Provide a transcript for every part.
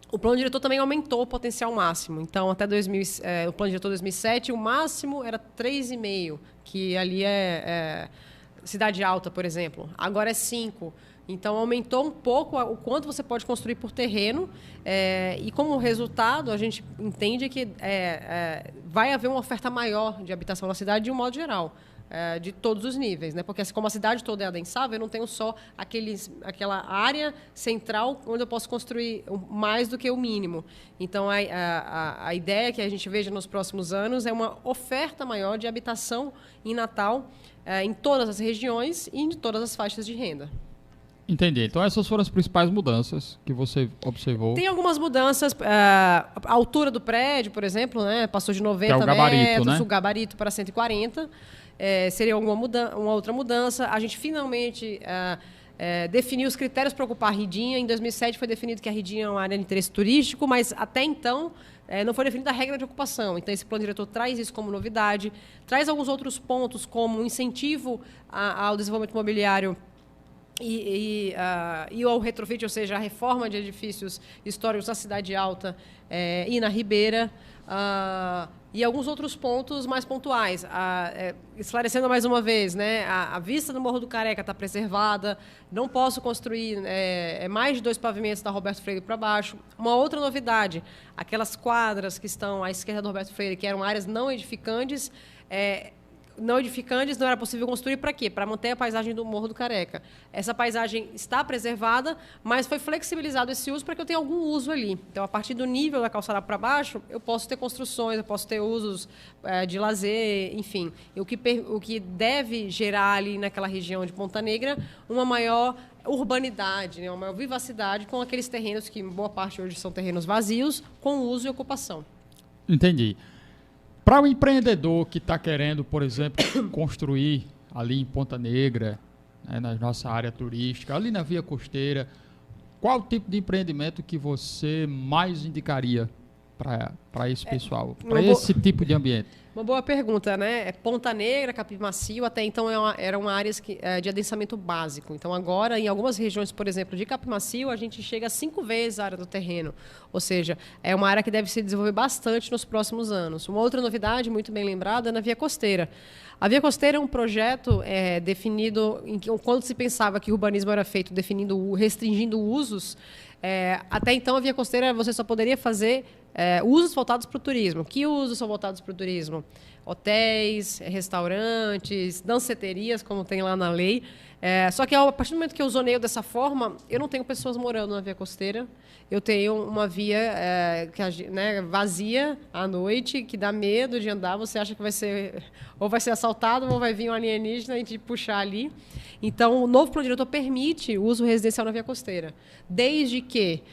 O plano diretor também aumentou o potencial máximo. Então, até o plano diretor 2007, o máximo era 3,5, que ali é Cidade Alta, por exemplo. Agora é 5. Então, aumentou um pouco o quanto você pode construir por terreno. E, como resultado, a gente entende que vai haver uma oferta maior de habitação na cidade de um modo geral. De todos os níveis, né? Porque como a cidade toda é adensável, eu não tenho só aquela área central onde eu posso construir mais do que o mínimo. Então, a ideia que a gente veja nos próximos anos é uma oferta maior de habitação em Natal, em todas as regiões e em todas as faixas de renda. Entendi. Então, essas foram as principais mudanças que você observou. Tem algumas mudanças. A altura do prédio, por exemplo, né? Passou de 90 que é o gabarito, metros, né? O gabarito para 140. Seria uma outra mudança. A gente finalmente definiu os critérios para ocupar a Ridinha. Em 2007 foi definido que a Ridinha é uma área de interesse turístico, mas até então não foi definida a regra de ocupação. Então, esse plano diretor traz isso como novidade, traz alguns outros pontos, como incentivo ao desenvolvimento imobiliário e ao retrofit, ou seja, a reforma de edifícios históricos na Cidade Alta e na Ribeira, e alguns outros pontos mais pontuais. Esclarecendo mais uma vez, né, a vista do Morro do Careca está preservada, não posso construir mais de 2 pavimentos da Roberto Freire para baixo. Uma outra novidade, aquelas quadras que estão à esquerda do Roberto Freire, que eram áreas não edificantes, não era possível construir para quê? Para manter a paisagem do Morro do Careca. Essa paisagem está preservada, mas foi flexibilizado esse uso para que eu tenha algum uso ali. Então, a partir do nível da calçada para baixo, eu posso ter construções, eu posso ter usos de lazer, enfim. O que deve gerar ali naquela região de Ponta Negra uma maior urbanidade, né? Uma maior vivacidade com aqueles terrenos que, em boa parte, hoje são terrenos vazios, com uso e ocupação. Entendi. Para o empreendedor que está querendo, por exemplo, construir ali em Ponta Negra, né, na nossa área turística, ali na Via Costeira, qual o tipo de empreendimento que você mais indicaria para esse pessoal, para esse tipo de ambiente? Uma boa pergunta, né? Ponta Negra, Capim Macio, até então eram áreas de adensamento básico. Então, agora, em algumas regiões, por exemplo, de Capim Macio, a gente chega a 5 vezes a área do terreno. Ou seja, é uma área que deve se desenvolver bastante nos próximos anos. Uma outra novidade, muito bem lembrada, é na Via Costeira. A Via Costeira é um projeto definido, quando se pensava que o urbanismo era feito restringindo usos, até então a Via Costeira você só poderia fazer usos voltados para o turismo. Que usos são voltados para o turismo? Hotéis, restaurantes, danceterias, como tem lá na lei. Só que a partir do momento que eu zoneio dessa forma, eu não tenho pessoas morando na Via Costeira. Eu tenho uma via vazia à noite, que dá medo de andar. Você acha que vai ser assaltado ou vai vir um alienígena e te puxar ali. Então, o novo plano diretor permite o uso residencial na Via Costeira, desde que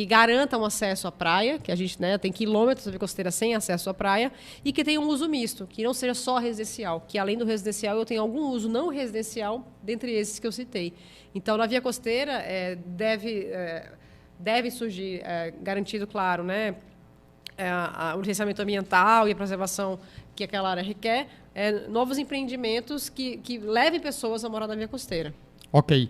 garanta um acesso à praia, que a gente tem quilômetros da Via Costeira sem acesso à praia, e que tenha um uso misto, que não seja só residencial, que além do residencial eu tenha algum uso não residencial dentre esses que eu citei. Então, na Via Costeira deve surgir, garantido, claro, né, o licenciamento ambiental e a preservação que aquela área requer, novos empreendimentos que levem pessoas a morar na Via Costeira. Ok.